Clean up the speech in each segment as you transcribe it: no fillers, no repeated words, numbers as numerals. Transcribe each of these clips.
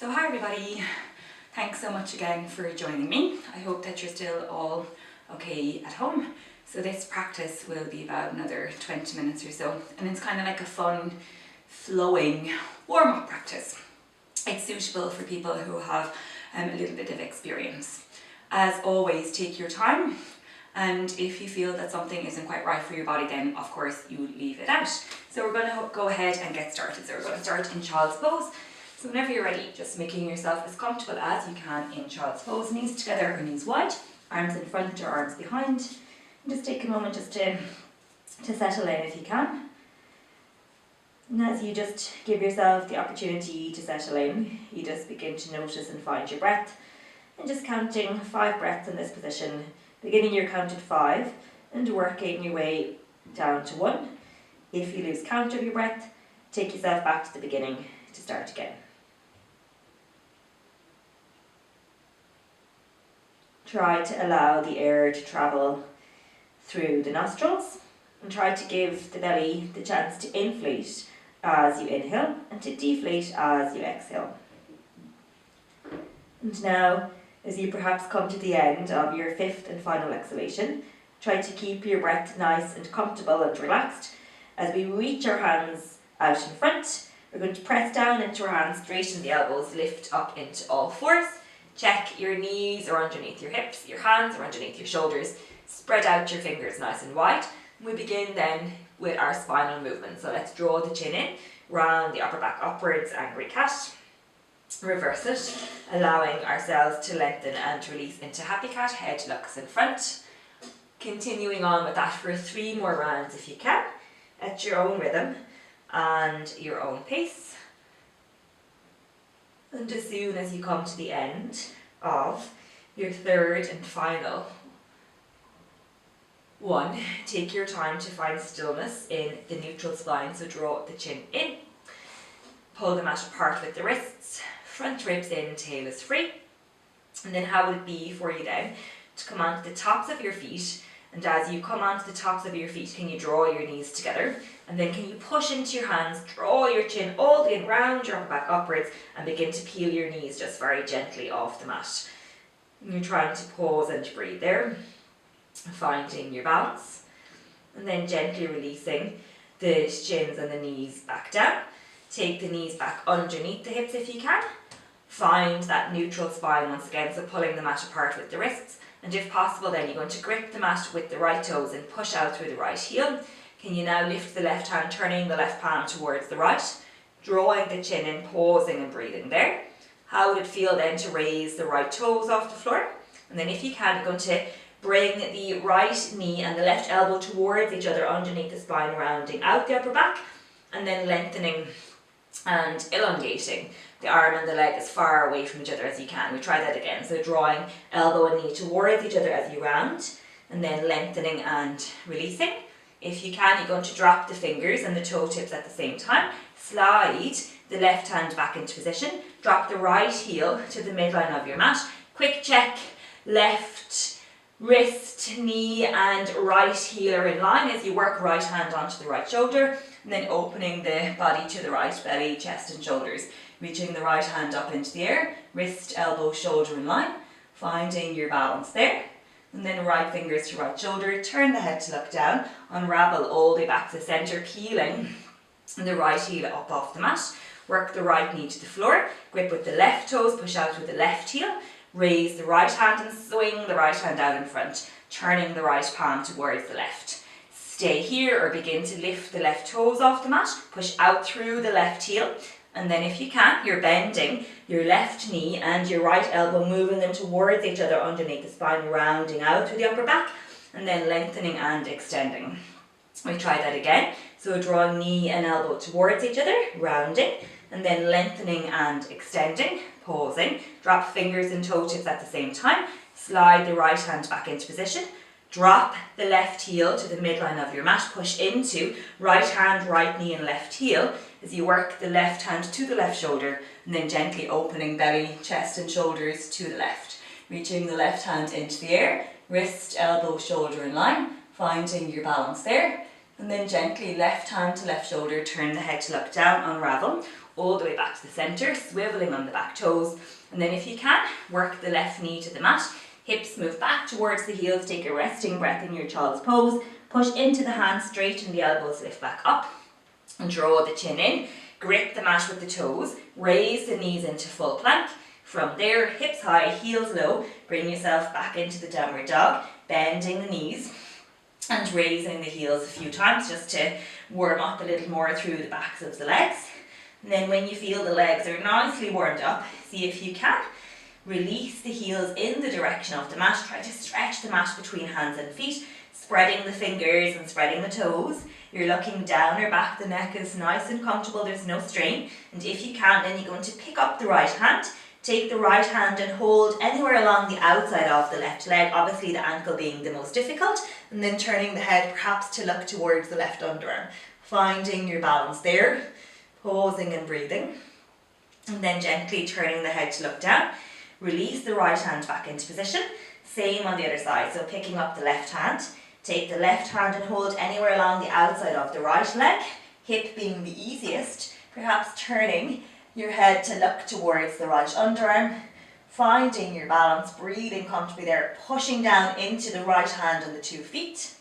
So hi everybody, thanks so much again for joining me. I hope that you're still all okay at home. So this practice will be about another 20 minutes or so, and it's kind of like a fun, flowing warm-up practice. It's suitable for people who have a little bit of experience. As always, take your time, and if you feel that something isn't quite right for your body, then of course you leave it out. So we're going to go ahead and get started. So we're going to start in child's pose. So whenever you're ready, just making yourself as comfortable as you can in child's pose. Knees together or knees wide, arms in front or arms behind. And just take a moment just to settle in if you can. And as you just give yourself the opportunity to settle in, you just begin to notice and find your breath. And just counting 5 breaths in this position, beginning your count at 5 and working your way down to 1. If you lose count of your breath, take yourself back to the beginning to start again. Try to allow the air to travel through the nostrils and try to give the belly the chance to inflate as you inhale and to deflate as you exhale. And now, as you perhaps come to the end of your 5th and final exhalation, try to keep your breath nice and comfortable and relaxed. As we reach our hands out in front, we're going to press down into our hands, straighten the elbows, lift up into all fours. Check your knees are underneath your hips, your hands are underneath your shoulders. Spread out your fingers nice and wide. We begin then with our spinal movement. So let's draw the chin in, round the upper back upwards, angry cat. Reverse it, allowing ourselves to lengthen and release into happy cat, head looks in front. Continuing on with that for 3 more rounds if you can, at your own rhythm and your own pace. And as soon as you come to the end of your 3rd and final one, take your time to find stillness in the neutral spine. So draw the chin in, pull the mat apart with the wrists, front ribs in, tail is free. And then how would it be for you then to come onto the tops of your feet? And as you come onto the tops of your feet, can you draw your knees together? And then can you push into your hands, draw your chin all the way round your upper back upwards and begin to peel your knees just very gently off the mat. And you're trying to pause and breathe there, finding your balance. And then gently releasing the shins and the knees back down. Take the knees back underneath the hips if you can. Find that neutral spine once again, so pulling the mat apart with the wrists. And if possible, then you're going to grip the mat with the right toes and push out through the right heel. Can you now lift the left hand, turning the left palm towards the right, drawing the chin in, pausing and breathing there. How would it feel then to raise the right toes off the floor? And then if you can, you're going to bring the right knee and the left elbow towards each other underneath the spine, rounding out the upper back, and then lengthening and elongating the arm and the leg as far away from each other as you can. We try that again. So drawing elbow and knee towards each other as you round, and then lengthening and releasing. If you can, you're going to drop the fingers and the toe tips at the same time. Slide the left hand back into position. Drop the right heel to the midline of your mat. Quick check, left wrist, knee and right heel are in line as you work right hand onto the right shoulder, and then opening the body to the right, belly, chest and shoulders. Reaching the right hand up into the air, wrist, elbow, shoulder in line, finding your balance there. And then right fingers to right shoulder, turn the head to look down, unravel all the way back to the centre, peeling the right heel up off the mat. Work the right knee to the floor, grip with the left toes, push out with the left heel, raise the right hand and swing the right hand out in front, turning the right palm towards the left. Stay here or begin to lift the left toes off the mat, push out through the left heel. And then if you can, you're bending your left knee and your right elbow, moving them towards each other underneath the spine, rounding out through the upper back, and then lengthening and extending. We try that again. So drawing knee and elbow towards each other, rounding, and then lengthening and extending, pausing. Drop fingers and toe tips at the same time. Slide the right hand back into position. Drop the left heel to the midline of your mat. Push into right hand, right knee and left heel as you work the left hand to the left shoulder, and then gently opening belly, chest and shoulders to the left. Reaching the left hand into the air, wrist, elbow, shoulder in line, finding your balance there. And then gently left hand to left shoulder, turn the head to look down, unravel. all the way back to the centre, swiveling on the back toes. And then if you can, work the left knee to the mat. Hips move back towards the heels, take a resting breath in your child's pose. Push into the hands, straighten the elbows, lift back up. And draw the chin in. Grip the mat with the toes. Raise the knees into full plank. From there, hips high, heels low. Bring yourself back into the downward dog. Bending the knees and raising the heels a few times just to warm up a little more through the backs of the legs. And then when you feel the legs are nicely warmed up, see if you can release the heels in the direction of the mat. Try to stretch the mat between hands and feet, spreading the fingers and spreading the toes. You're looking down or back, the neck is nice and comfortable, there's no strain. And if you can, then you're going to pick up the right hand. Take the right hand and hold anywhere along the outside of the left leg, obviously the ankle being the most difficult, and then turning the head perhaps to look towards the left underarm. Finding your balance there, pausing and breathing, and then gently turning the head to look down. Release the right hand back into position, same on the other side, so picking up the left hand. Take the left hand and hold anywhere along the outside of the right leg, hip being the easiest, perhaps turning your head to look towards the right underarm, finding your balance, breathing comfortably there, pushing down into the right hand on the 2 feet,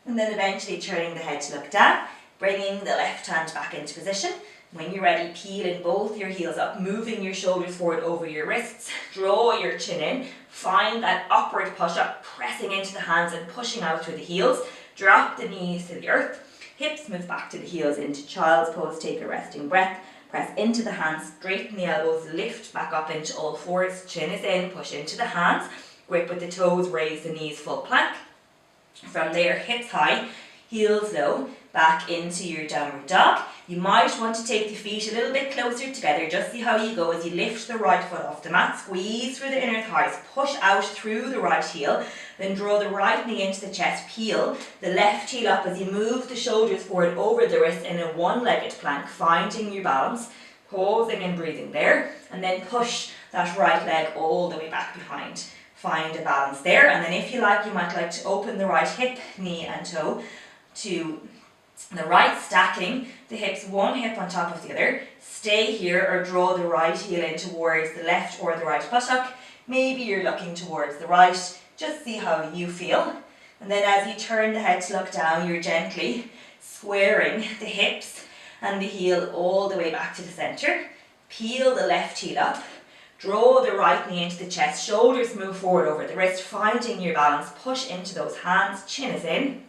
and then eventually turning the head to look down, bringing the left hand back into position. When you're ready, peeling both your heels up, moving your shoulders forward over your wrists, draw your chin in, find that upward push up, pressing into the hands and pushing out through the heels, drop the knees to the earth, hips move back to the heels into child's pose, take a resting breath. Press into the hands, straighten the elbows, lift back up into all fours, chin is in, push into the hands, grip with the toes, raise the knees, full plank. From there, hips high, heels low, back into your downward dog. You might want to take the feet a little bit closer together, just see how you go as you lift the right foot off the mat, squeeze through the inner thighs, push out through the right heel, then draw the right knee into the chest, peel the left heel up as you move the shoulders forward over the wrist in a one-legged plank, finding your balance, pausing and breathing there, and then push that right leg all the way back behind. Find a balance there, and then if you like, you might like to open the right hip, knee and toe to the right, stacking the hips, one hip on top of the other. Stay here or draw the right heel in towards the left or the right buttock. Maybe you're looking towards the right, just see how you feel. And then as you turn the head to look down, you're gently squaring the hips and the heel all the way back to the centre. Peel the left heel up, draw the right knee into the chest, shoulders move forward over the wrist, finding your balance, push into those hands, chin is in.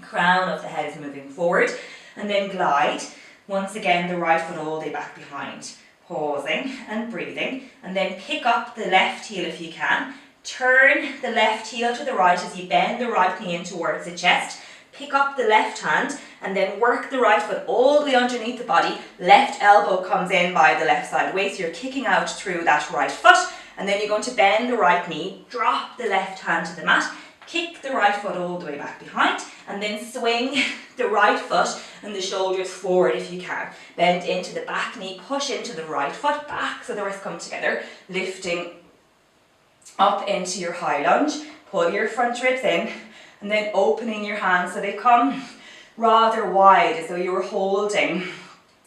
Crown of the head is moving forward, and then glide. Once again, the right foot all the way back behind. Pausing and breathing, and then pick up the left heel if you can. Turn the left heel to the right as you bend the right knee in towards the chest. Pick up the left hand and then work the right foot all the way underneath the body. Left elbow comes in by the left side waist. You're kicking out through that right foot, and then you're going to bend the right knee, drop the left hand to the mat. Kick the right foot all the way back behind, and then swing the right foot and the shoulders forward if you can. Bend into the back knee, push into the right foot back so the wrists come together, lifting up into your high lunge. Pull your front ribs in, and then opening your hands so they come rather wide as though you were holding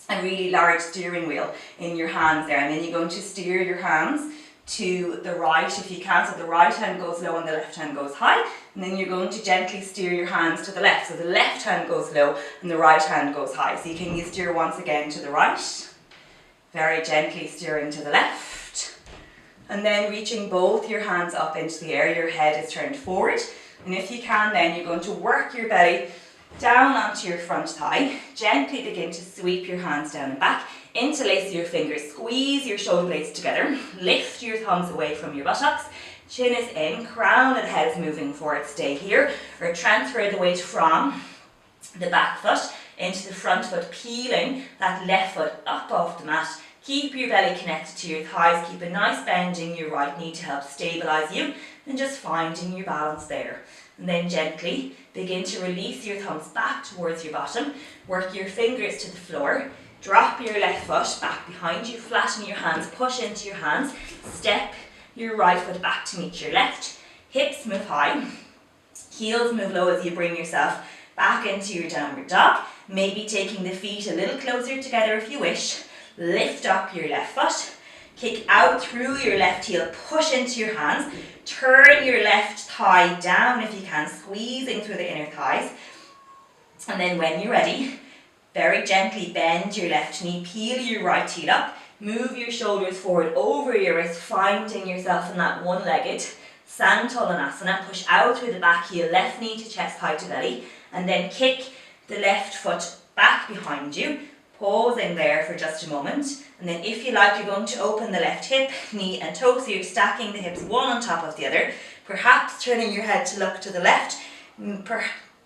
a really large steering wheel in your hands there. And then you're going to steer your hands to the right if you can, so the right hand goes low and the left hand goes high, and then you're going to gently steer your hands to the left, so the left hand goes low and the right hand goes high. So you can steer once again to the right, very gently steering to the left, and then reaching both your hands up into the air. Your head is turned forward, and if you can, then you're going to work your belly down onto your front thigh. Gently begin to sweep your hands down and back. Interlace your fingers, squeeze your shoulder blades together, lift your thumbs away from your buttocks, chin is in, crown of the head is moving forward, stay here, or transfer the weight from the back foot into the front foot, peeling that left foot up off the mat. Keep your belly connected to your thighs, keep a nice bend in your right knee to help stabilise you, and just finding your balance there. And then gently begin to release your thumbs back towards your bottom, work your fingers to the floor. Drop your left foot back behind you, flatten your hands, push into your hands, step your right foot back to meet your left, hips move high, heels move low as you bring yourself back into your downward dog, maybe taking the feet a little closer together if you wish, lift up your left foot, kick out through your left heel, push into your hands, turn your left thigh down if you can, squeezing through the inner thighs. And then when you're ready, very gently bend your left knee, peel your right heel up, move your shoulders forward over your wrist, finding yourself in that one-legged Santolanasana. Push out through the back heel, left knee to chest, high to belly, and then kick the left foot back behind you, pausing there for just a moment. And then if you like, you're going to open the left hip, knee and toe, so you're stacking the hips one on top of the other, perhaps turning your head to look to the left,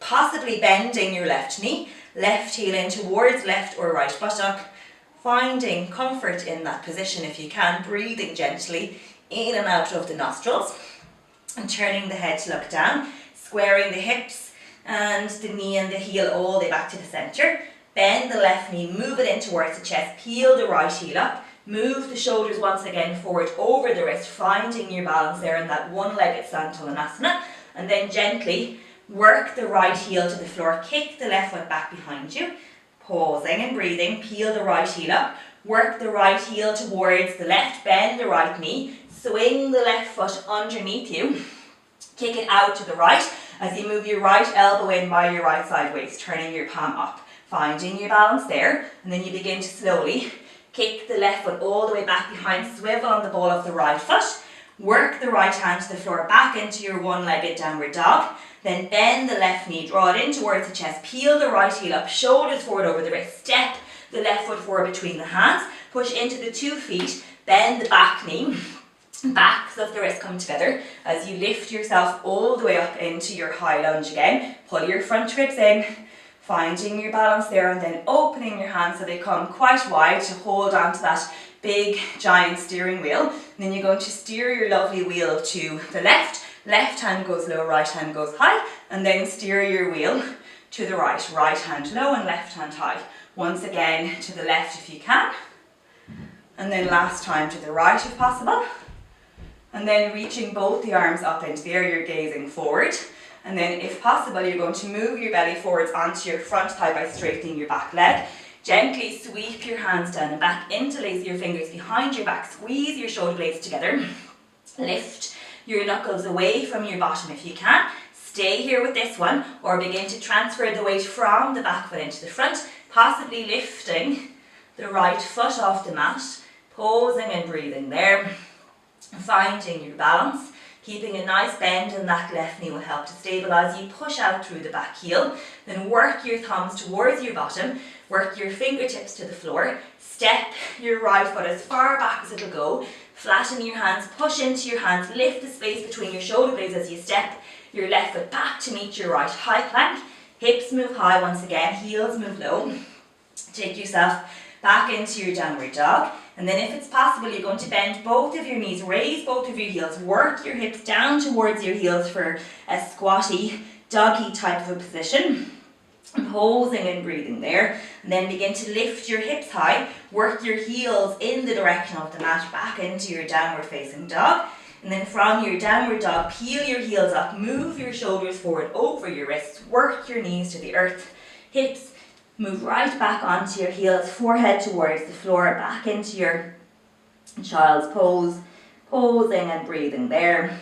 possibly bending your left knee, left heel in towards left or right buttock, finding comfort in that position if you can, breathing gently in and out of the nostrils, and turning the head to look down, squaring the hips and the knee and the heel all the way back to the centre. Bend the left knee, move it in towards the chest, peel the right heel up, move the shoulders once again forward over the wrist, finding your balance there in that one-legged Santolanasana, and then gently work the right heel to the floor, kick the left foot back behind you, pausing and breathing, peel the right heel up, work the right heel towards the left, bend the right knee, swing the left foot underneath you, kick it out to the right as you move your right elbow in by your right side waist, turning your palm up, finding your balance there, and then you begin to slowly kick the left foot all the way back behind, swivel on the ball of the right foot, work the right hand to the floor, back into your one-legged downward dog, then bend the left knee, draw it in towards the chest, peel the right heel up, shoulders forward over the wrist, step the left foot forward between the hands, push into the 2 feet, bend the back knee, backs of the wrist come together as you lift yourself all the way up into your high lunge again. Pull your front ribs in, finding your balance there, and then opening your hands so they come quite wide to hold on to that big giant steering wheel. And then you're going to steer your lovely wheel to the left. Left hand goes low, right hand goes high, and then steer your wheel to the right. Right hand low and left hand high. Once again to the left if you can. And then last time to the right if possible. And then reaching both the arms up into the air, you're gazing forward. And then if possible, you're going to move your belly forwards onto your front thigh by straightening your back leg. Gently sweep your hands down and back, interlace your fingers behind your back, squeeze your shoulder blades together. Lift your knuckles away from your bottom if you can. Stay here with this one, or begin to transfer the weight from the back foot into the front, possibly lifting the right foot off the mat, pausing and breathing there. Finding your balance, keeping a nice bend in that left knee will help to stabilise you. Push out through the back heel, then work your thumbs towards your bottom, work your fingertips to the floor, step your right foot as far back as it'll go, flatten your hands, push into your hands, lift the space between your shoulder blades as you step your left foot back to meet your right, high plank, hips move high once again, heels move low, take yourself back into your downward dog. And then if it's possible, you're going to bend both of your knees, raise both of your heels, work your hips down towards your heels for a squatty, doggy type of a position. Pausing and breathing there. And then begin to lift your hips high, work your heels in the direction of the mat, back into your downward facing dog. And then from your downward dog, peel your heels up, move your shoulders forward over your wrists, work your knees to the earth, hips move right back onto your heels, forehead towards the floor, back into your child's pose, posing and breathing there.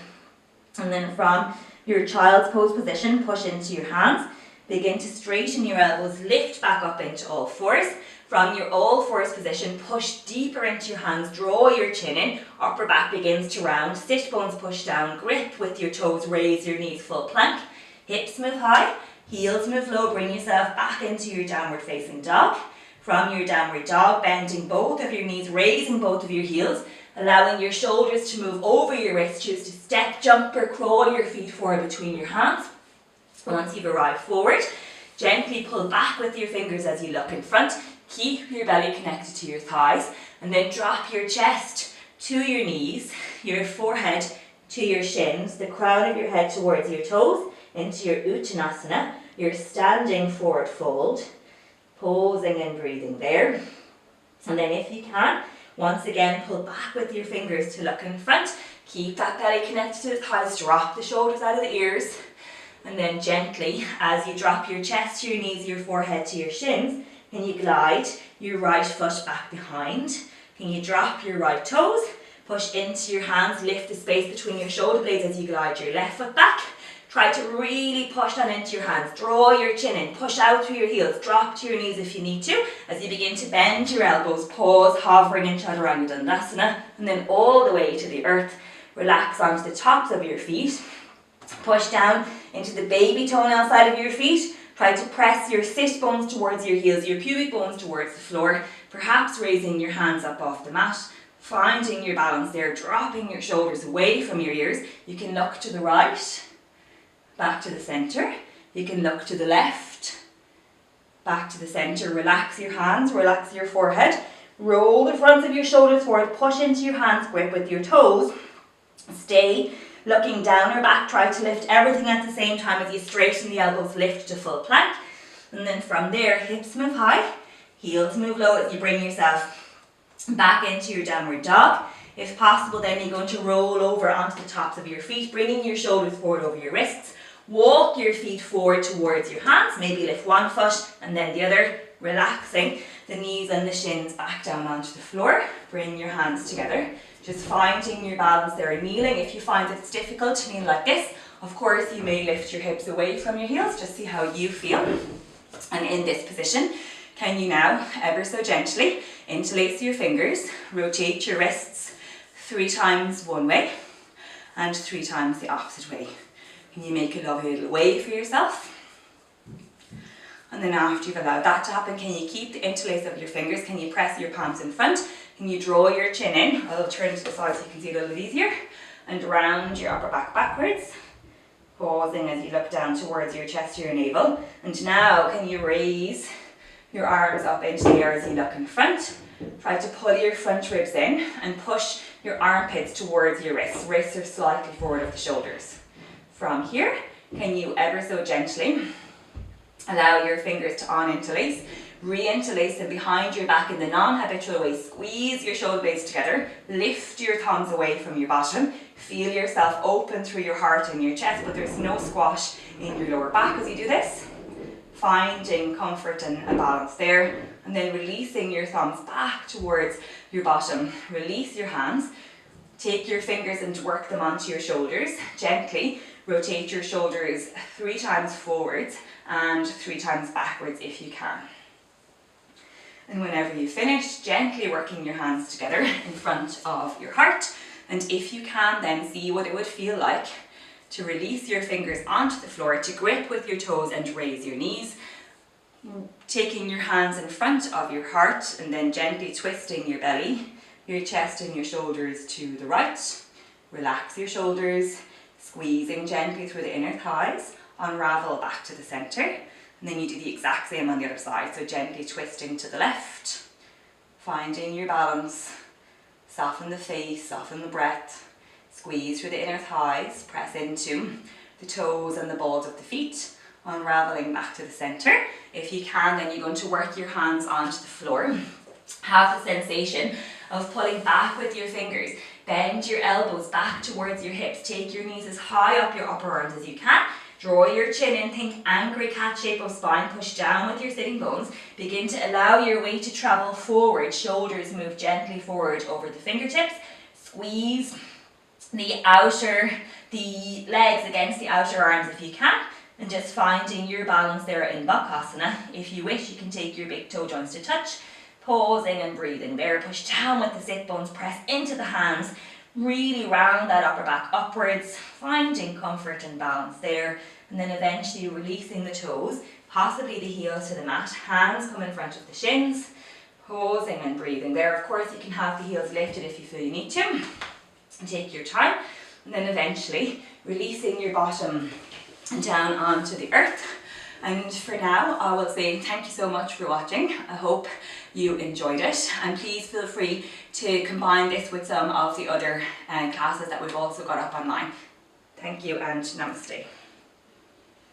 And then from your child's pose position, push into your hands, begin to straighten your elbows, lift back up into all fours. From your all fours position, push deeper into your hands, draw your chin in, upper back begins to round, sit bones push down, grip with your toes, raise your knees, full plank, hips move high, heels move low, bring yourself back into your downward facing dog. From your downward dog, bending both of your knees, raising both of your heels, allowing your shoulders to move over your wrists. Choose to step, jump or crawl your feet forward between your hands. Once you've arrived forward, gently pull back with your fingers as you look in front. Keep your belly connected to your thighs, and then drop your chest to your knees, your forehead to your shins, the crown of your head towards your toes, into your Uttanasana, your standing forward fold, posing and breathing there. And then if you can, once again pull back with your fingers to look in front, keep that belly connected to the thighs, drop the shoulders out of the ears, and then gently, as you drop your chest to your knees, your forehead to your shins, Can you glide your right foot back behind? Can you drop your right toes? Push into your hands, lift the space between your shoulder blades as you glide your left foot back. Try to really push that into your hands. Draw your chin in, push out through your heels, drop to your knees if you need to. As you begin to bend your elbows, pause, hovering in Chaturanga Dandasana, and then all the way to the earth. Relax onto the tops of your feet. Push down into the baby toenail side of your feet. Try to press your sit bones towards your heels, your pubic bones towards the floor, perhaps raising your hands up off the mat, finding your balance there, dropping your shoulders away from your ears. You can look to the right, back to the centre. You can look to the left, back to the centre. Relax your hands, relax your forehead. Roll the fronts of your shoulders forward, push into your hands, grip with your toes. Stay looking down or back, try to lift everything at the same time as you straighten the elbows, lift to full plank. And then from there, hips move high, heels move low as you bring yourself back into your downward dog. If possible, then you're going to roll over onto the tops of your feet, bringing your shoulders forward over your wrists. Walk your feet forward towards your hands, maybe lift one foot and then the other, relaxing the knees and the shins back down onto the floor. Bring your hands together. Just finding your balance there, kneeling. If you find it's difficult to kneel like this, of course you may lift your hips away from your heels, just see how you feel. And in this position, can you now, ever so gently, interlace your fingers, rotate your wrists 3 times one way and 3 times the opposite way. Can you make a lovely little wave for yourself? And then after you've allowed that to happen, can you keep the interlace of your fingers? Can you press your palms in front? Can you draw your chin in? I'll turn to the side so you can see a little bit easier. And round your upper back backwards. Pausing as you look down towards your chest or your navel. And now can you raise your arms up into the air as you look in front. Try to pull your front ribs in and push your armpits towards your wrists. Wrists are slightly forward of the shoulders. From here, can you ever so gently allow your fingers to uninterlace, re-interlace them behind your back in the non-habitual way. Squeeze your shoulder blades together, lift your thumbs away from your bottom, feel yourself open through your heart and your chest, but there's no squash in your lower back as you do this. Finding comfort and a balance there, and then releasing your thumbs back towards your bottom. Release your hands, take your fingers and work them onto your shoulders. Gently rotate your shoulders 3 times forwards and 3 times backwards if you can. And whenever you finish, gently working your hands together in front of your heart. And if you can, then see what it would feel like to release your fingers onto the floor, to grip with your toes and raise your knees. Taking your hands in front of your heart and then gently twisting your belly, your chest and your shoulders to the right. Relax your shoulders, squeezing gently through the inner thighs. Unravel back to the centre, and then you do the exact same on the other side, so gently twisting to the left, finding your balance, soften the face, soften the breath, squeeze through the inner thighs, press into the toes and the balls of the feet, unravelling back to the centre. If you can, then you're going to work your hands onto the floor. Have the sensation of pulling back with your fingers. Bend your elbows back towards your hips, take your knees as high up your upper arms as you can. Draw your chin in, think angry cat shape of spine, push down with your sitting bones. Begin to allow your weight to travel forward, shoulders move gently forward over the fingertips. Squeeze the legs against the outer arms if you can. And just finding your balance there in Bakasana. If you wish, you can take your big toe joints to touch. Pausing and breathing there. Push down with the sit bones, press into the hands. Really round that upper back upwards, finding comfort and balance there, and then eventually releasing the toes, possibly the heels to the mat, hands come in front of the shins, pausing and breathing there. Of course you can have the heels lifted if you feel you need to, and take your time, and then eventually releasing your bottom down onto the earth. And for now, I will say thank you so much for watching. I hope you enjoyed it, and please feel free to combine this with some of the other classes that we've also got up online. Thank you and namaste.